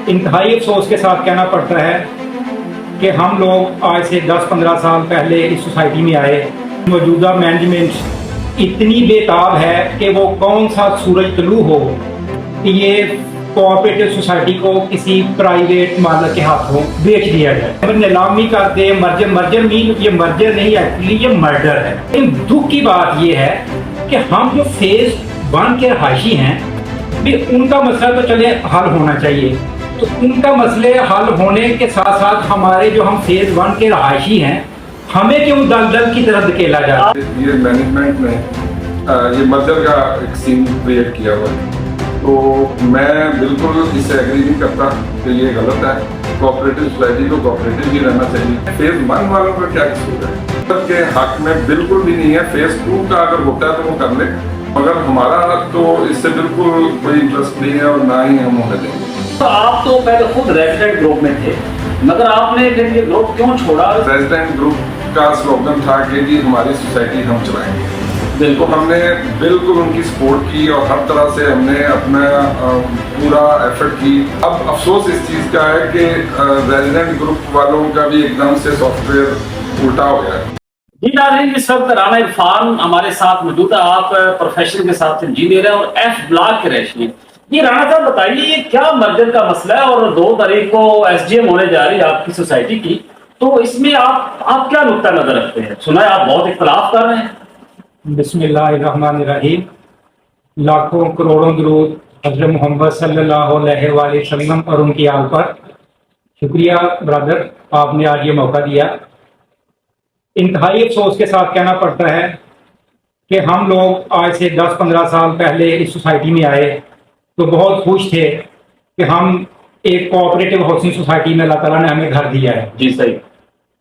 इंतहाई अफसोस के साथ कहना पड़ता है कि हम लोग आज से 10-15 साल पहले इस सोसाइटी में आए। मौजूदा मैनेजमेंट इतनी बेताब है कि वो कौन सा सूरज तलू हो कि ये कोऑपरेटिव सोसाइटी को किसी प्राइवेट मालिक के हाथों बेच दिया जाए, नीलामी कर दे। मर्जर नहीं, ये मर्जर नहीं, एक्चुअली ये मर्डर है। लेकिन दुख की बात ये है कि हम जो फेज 1 के रहायशी हैं भी उनका मसला तो चले हल होना चाहिए, तो उनका मसले हल होने के साथ साथ हमारे जो हम फेज 1 के रहायशी हैं हमें क्यों दलदल की तरफ धकेला जा रहा है। ये मैनेजमेंट ने ये मर्जर का एक सीन क्रिएट किया हुआ है, तो मैं बिल्कुल इससे एग्री नहीं करता कि ये गलत है। कोऑपरेटिव सोसाइटी को कोऑपरेटिव ही रहना चाहिए। फेज 1 वालों का क्या कसूर है, के हक में बिल्कुल भी नहीं है। फेज 2 का अगर होता है तो वो कर ले, मगर हमारा तो इससे बिल्कुल कोई इंटरेस्ट नहीं है और ना ही हम होने देंगे। तो आप तो पहले खुद रेजिडेंट ग्रुप में थे, मगर आपने फिर ये ग्रुप क्यों छोड़ा? रेजिडेंट ग्रुप का स्लोगन था कि जी हमारी सोसाइटी हम चलाएंगे। बिल्कुल, हमने बिल्कुल उनकी सपोर्ट की और हर तरह से हमने अपना पूरा एफर्ट की। अब अफसोस इस चीज़ का है कि रेजिडेंट ग्रुप वालों का भी एकदम से सॉफ्टवेयर उल्टा हो गया है। जी नाज़रीन, इस वक्त राना इरफान हमारे साथ मौजूद है। आप प्रोफेशन के साथ इंजीनियर हैं और एफ ब्लॉक के रहिशी हैं। ये राणा साहब बताइए, ये क्या मर्जर का मसला है और 2 तारीख को एसडीएम होने जा रही है आपकी सोसाइटी की, तो इसमें आप क्या नुक्ता नजर रखते हैं? सुना है आप बहुत इख्तलाफ कर रहे हैं। बिस्मिल्लाहिर्रहमानिर्रहीम। लाखों करोड़ों दुरूद हज़रत मोहम्मद सल्लल्लाहु अलैहि वसल्लम और उनकी आल पर। शुक्रिया ब्रदर, आपने आज ये मौका दिया। इंतहाई अफसोस के साथ कहना पड़ता है कि हम लोग आज से 10-15 साल पहले इस सोसाइटी में आए तो बहुत खुश थे कि हम एक कोऑपरेटिव हाउसिंग सोसाइटी में अल्लाह ताला ने हमें घर दिया है। जी सही।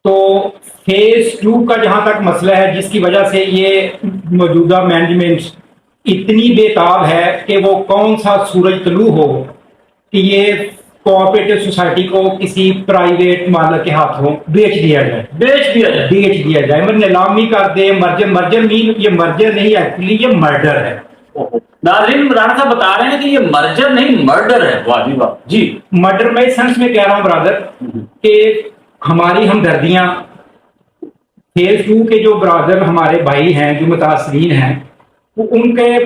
तो फेज 2 का जहाँ तक मसला है, जिसकी वजह से ये मौजूदा मैनेजमेंट इतनी बेताब है कि वो कौन सा सूरज तलू हो कि ये कोऑपरेटिव सोसाइटी को किसी प्राइवेट मालिक के हाथों बेच दिया जाए, नीलामी कर दे। मर्जर नहीं, ये मर्जर नहीं, एक्चुअली ये मर्डर है। नाज़रीन, राणा साहब बता रहे हैं कि ये मर्जर नहीं मर्डर है। वाह जी वाह। जी, मर्डर मैं इस सेंस में कह रहा हूँ ब्रदर कि हमारी हमदर्दियां फेज 2 के जो ब्रदर हमारे भाई हैं जो मुतासरीन हैं, वो उनके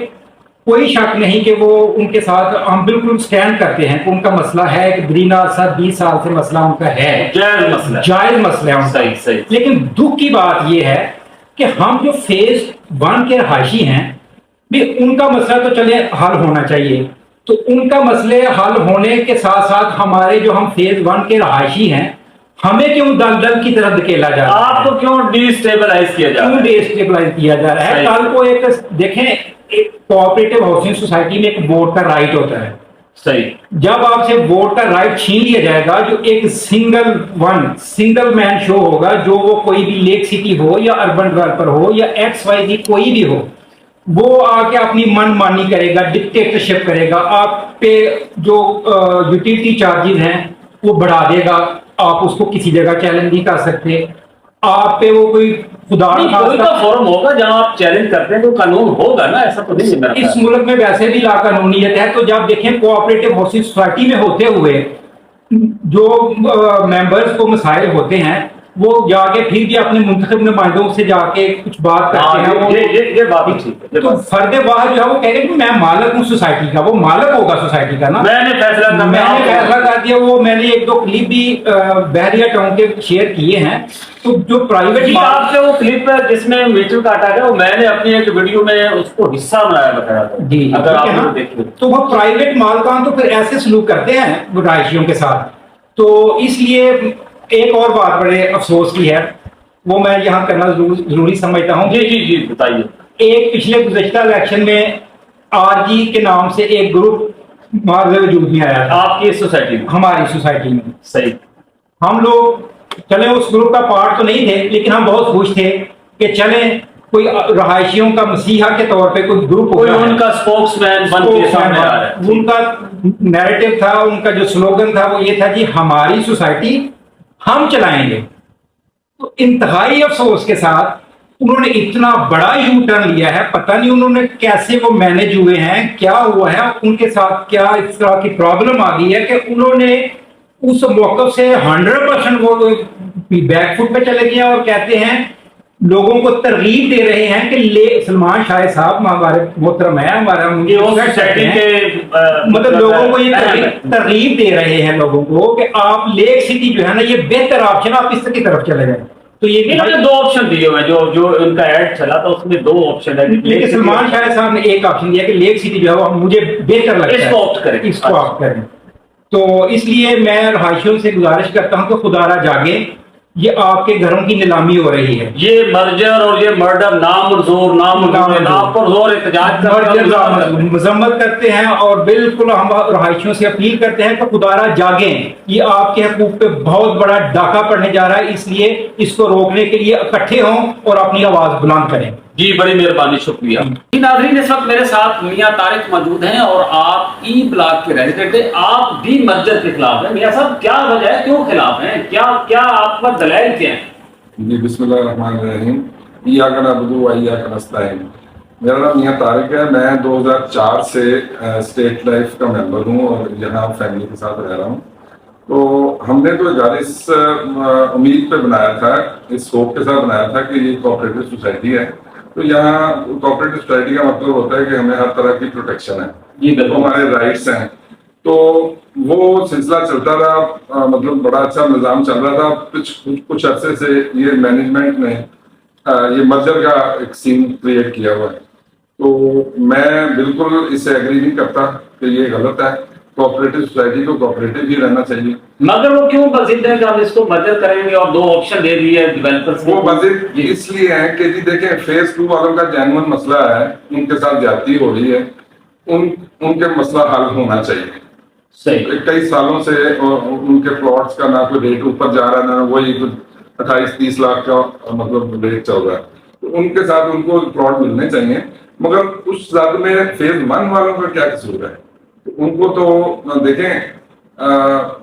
कोई शक नहीं कि वो उनके साथ हम बिल्कुल स्टैंड करते हैं कि उनका मसला है कि दरीना 20 साल से मसला उनका है, जायज मसला है। सही सही। लेकिन दुख की बात यह है कि हम जो फेज 1 के रहायशी हैं भी उनका मसला तो चले हल होना चाहिए, तो उनका मसले हल होने के साथ साथ हमारे जो हम फेज 1 के रहायशी हैं हमें क्यों दलदल की तरफ धकेला जा रहा है? आपको क्यों डिस्टेबलाइज किया जा रहा है? डिस्टेबलाइज किया जा रहा है। कल को एक देखें, एक कोऑपरेटिव हाउसिंग सोसाइटी में एक वोट का राइट होता है। सही। जब आपसे वोट का राइट छीन लिया जाएगा, जो एक सिंगल मैन शो होगा, जो वो कोई भी लेक सिटी हो या अर्बन डेवलपर हो या XYZ कोई भी हो, वो आके अपनी मनमानी करेगा, डिक्टेटरशिप करेगा। आप पे जो यूटिलिटी चार्जेस हैं वो बढ़ा देगा, आप उसको किसी जगह चैलेंज नहीं कर सकते। आप पे वो कोई खुदा कोई का फोरम होगा जहां आप चैलेंज करते हैं तो कानून होगा ना, ऐसा तो नहीं है। इस मुल्क में वैसे भी लाकानूनियत है। तो जब देखें कोऑपरेटिव हाउसिंग सोसाइटी में होते हुए जो मेंबर्स को मसाइल होते हैं, वो जाके फिर भी अपने मुंतखब नुमाइंदों से जाके कुछ बात करते हैं। वो ये बात ठीक है। तो फर्द वाह जो है वो कह रहे कि मैं मालिक हूँ सोसाइटी का, वो मालिक होगा सोसाइटी का ना। मैंने फैसला कर दिया। वो मैंने 1-2 क्लिप भी बहरिया टाउन के शेयर किए हैं। तो जो प्राइवेट आपसे वो क्लिप है जिसमें मीटर काटा गया, वो मैंने अपनी एक वीडियो में उसको हिस्सा बनाया बताया था जी, अगर आप देखें तो वो प्राइवेट मालकान तो फिर ऐसे सलूक करते हैं रहायशियों के साथ। तो इसलिए एक और बात बड़े अफसोस की है, वो मैं यहाँ करना जरूरी समझता हूँ। जी जी जी बताइए। एक पिछले गुज़श्ता इलेक्शन में RG के नाम से एक ग्रुप वजूद में आया था आपकी सोसाइटी में? हमारी सोसाइटी में। सही। हम लोग चले उस ग्रुप का पार्ट तो नहीं थे, लेकिन हम बहुत खुश थे कि चले कोई रहायशियों का मसीहा के तौर पे कोई ग्रुप कोई उनका स्पोक्समैन बन के सामने आ रहा है। उनका नैरेटिव था, उनका जो स्लोगन था वो ये था जी हमारी सोसाइटी हम चलाएंगे। तो इंतहाई अफसोस के साथ उन्होंने इतना बड़ा यू टर्न लिया है, पता नहीं उन्होंने कैसे वो मैनेज हुए हैं, क्या हुआ है उनके साथ, क्या इस तरह की प्रॉब्लम आ गई है कि उन्होंने उस मौके से 100% वो बैक फुट पे चले गए और कहते हैं, लोगों को तरगीब दे रहे हैं कि ले सलमान शाह साहब हमारे मोहतरम है, हमारा मतलब लोगों को ये तरगीब दे रहे हैं लोगों को कि आप लेक सिटी जो है ना, ये बेहतर ऑप्शन, आप इसकी तरफ चले जाए। तो ये दो ऑप्शन दिए हुए, जो उनका ऐड चला था उसमें दो ऑप्शन है, लेकिन सलमान शाह साहब ने एक ऑप्शन दिया कि लेक सिटी जो है वो मुझे बेहतर लगता है, इसको ऑप्ट करें, इसको ऑप्ट करें। तो इसलिए मैं रहायशियों से गुजारिश करता हूं कि खुदारा जागे, ये आपके घरों की नीलामी हो रही है। ये मर्जर और ये मर्डर नामंजूर मजम्मत करते हैं और बिल्कुल हम रहायशियों से अपील करते हैं कि खुदारा जागें, ये आपके हकूक पे बहुत बड़ा डाका पड़ने जा रहा है, इसलिए इसको रोकने के लिए इकट्ठे हों और अपनी आवाज बुलंद करें। जी बड़ी मेहरबानी, शुक्रिया। जी नाज़रीन, इस वक्त मेरे साथ मियां तारिक मौजूद हैं और आप ई ब्लॉक के रेजिडेंट हैं, आप भी मर्जर के खिलाफ हैं। मियां साहब, क्या वजह है, क्यों खिलाफ हैं, क्या आप पर दलाइल क्या हैं? जी बिस्मिल्लाहिर्रहमानिर्रहीम, इय्याका नअबुदु व इय्याका नस्तईन। मेरा नाम मियां तारिक है, मैं 2004 से स्टेट लाइफ का मेंबर हूँ और यहाँ फैमिली के साथ रह रहा हूँ। तो हमने तो घर इस उम्मीद पे बनाया था, इस होप के साथ बनाया था कि ये कोऑपरेटिव सोसाइटी है, तो यहाँ कोऑपरेटिव सोसाइटी का मतलब होता है कि हमें हर तरह की प्रोटेक्शन है, ये हमारे राइट्स हैं। तो वो सिलसिला चलता रहा, मतलब बड़ा अच्छा निज़ाम चल रहा था। कुछ अरसे से ये मैनेजमेंट ने ये मर्जर का एक सीन क्रिएट किया हुआ है, तो मैं बिल्कुल इससे एग्री नहीं करता कि ये गलत है। कोऑपरेटिव सोसाइटी को कोऑपरेटिव ही रहना चाहिए। मगर वो क्यों बजिद है कि हम इसको मर्जर करेंगे और दो ऑप्शन दे दिए डेवलपर्स को? वो बजिद इसलिए है कि जी देखें, फेज 2 वालों का जेन्युइन मसला है, उनके साथ ज्यादती हो रही है, उनके मसला हल होना चाहिए। सही, कई सालों से उनके प्लॉट्स का ना कोई रेट ऊपर जा रहा है, ना वही कुछ 28-30 लाख का मतलब रेट चल रहा है, तो उनके साथ उनको प्लॉट मिलने चाहिए। मगर उस जद में फेज 1 वालों का क्या कसूर है? उनको तो देखें,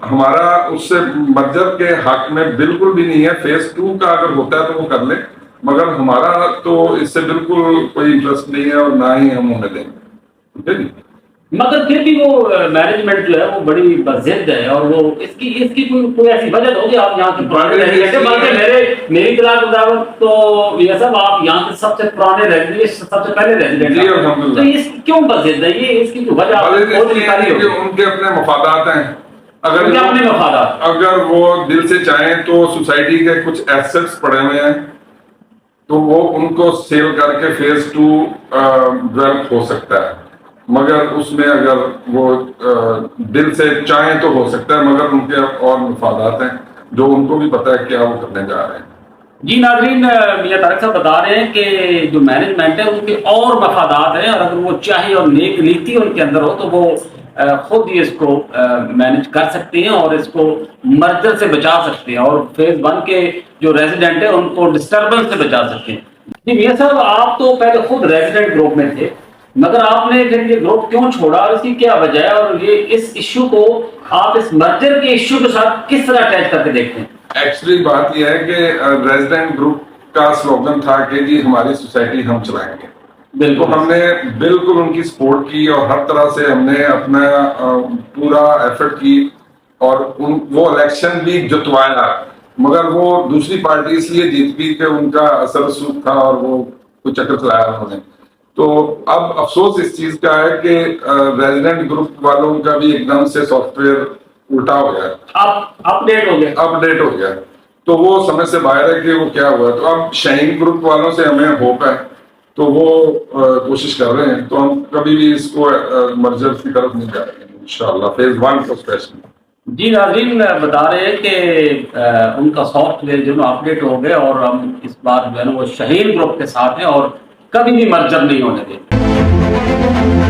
हमारा उससे मर्जर के हक में बिल्कुल भी नहीं है। फेज 2 का अगर होता है तो वो कर ले, मगर हमारा तो इससे बिल्कुल कोई इंटरेस्ट नहीं है और ना ही हम होने देंगे, ठीक है जी। मगर फिर भी वो मैनेजमेंट जो है वो बड़ी बजिद है और वो इसकी कोई ऐसी वजह होगी? आप यहाँ के पुराने रेजिडेंट, बल्कि मेरी इत्तला के मुताबिक तो ये सब आप यहाँ के सबसे पुराने रेजिडेंट, सबसे पहले रेजिडेंट, तो इसकी क्यों बजिद है? ये इसकी वजह उनके अपने मफादात हैं। अगर वो दिल से चाहें तो सोसाइटी के कुछ एसेट्स पड़े हुए हैं, तो वो उनको सेल करके फेज 2 डेवलप हो सकता है। मगर उसमें अगर वो दिल से चाहें तो हो सकता है, मगर उनके और मफादात हैं जो उनको भी पता है क्या वो करने जा रहे हैं। जी नाज़रीन, मियां तारिक साहब बता रहे हैं कि जो मैनेजमेंट है उनके और मफादात हैं, और अगर वो चाहे और नेक नीति उनके अंदर हो तो वो खुद ही इसको मैनेज कर सकते हैं और इसको मर्जर से बचा सकते हैं और फेज 1 के जो रेजिडेंट है उनको डिस्टर्बेंस से बचा सकते हैं। जी मियां साहब, आप तो पहले खुद रेजिडेंट ग्रुप में थे, मगर आपने फिर ये ग्रुप क्यों छोड़ा और इसकी क्या वजह है, और ये इस इश्यू को आप इस मर्जर के इश्यू के साथ किस तरह अटैच करके देखते हैं? एक्चुअली बात यह है कि रेजिडेंट ग्रुप का स्लोगन था कि जी हमारी सोसाइटी हम चलाएंगे। बिल्कुल, हमने बिल्कुल उनकी सपोर्ट की और हर तरह से हमने अपना पूरा एफर्ट की और वो इलेक्शन भी जितवाया। मगर वो दूसरी पार्टी इसलिए जीत गई कि उनका असर रसूख था और वो कुछ चक्कर चलाया उन्होंने। तो अब अफसोस इस चीज का है कि रेजिडेंट ग्रुप वालों का भी एकदम से सॉफ्टवेयर उल्टा हो गया, अपडेट हो गया। तो वो समझ से बाहर है कि वो क्या हुआ। तो अब शाहीन ग्रुप वालों से हमें होप है, तो वो कोशिश कर रहे हैं, तो हम कभी भी इसको मर्जर की तरफ नहीं जा रहे हैं इंशाल्लाह, फेज 1 को स्पेशली। जी नाज़रीन, बता रहे हैं कि उनका सॉफ्टवेयर जो है अपडेट हो गया और हम इस बार जो है ना वो शाहीन ग्रुप के साथ हैं और कभी भी मर्जर नहीं होने देंगे।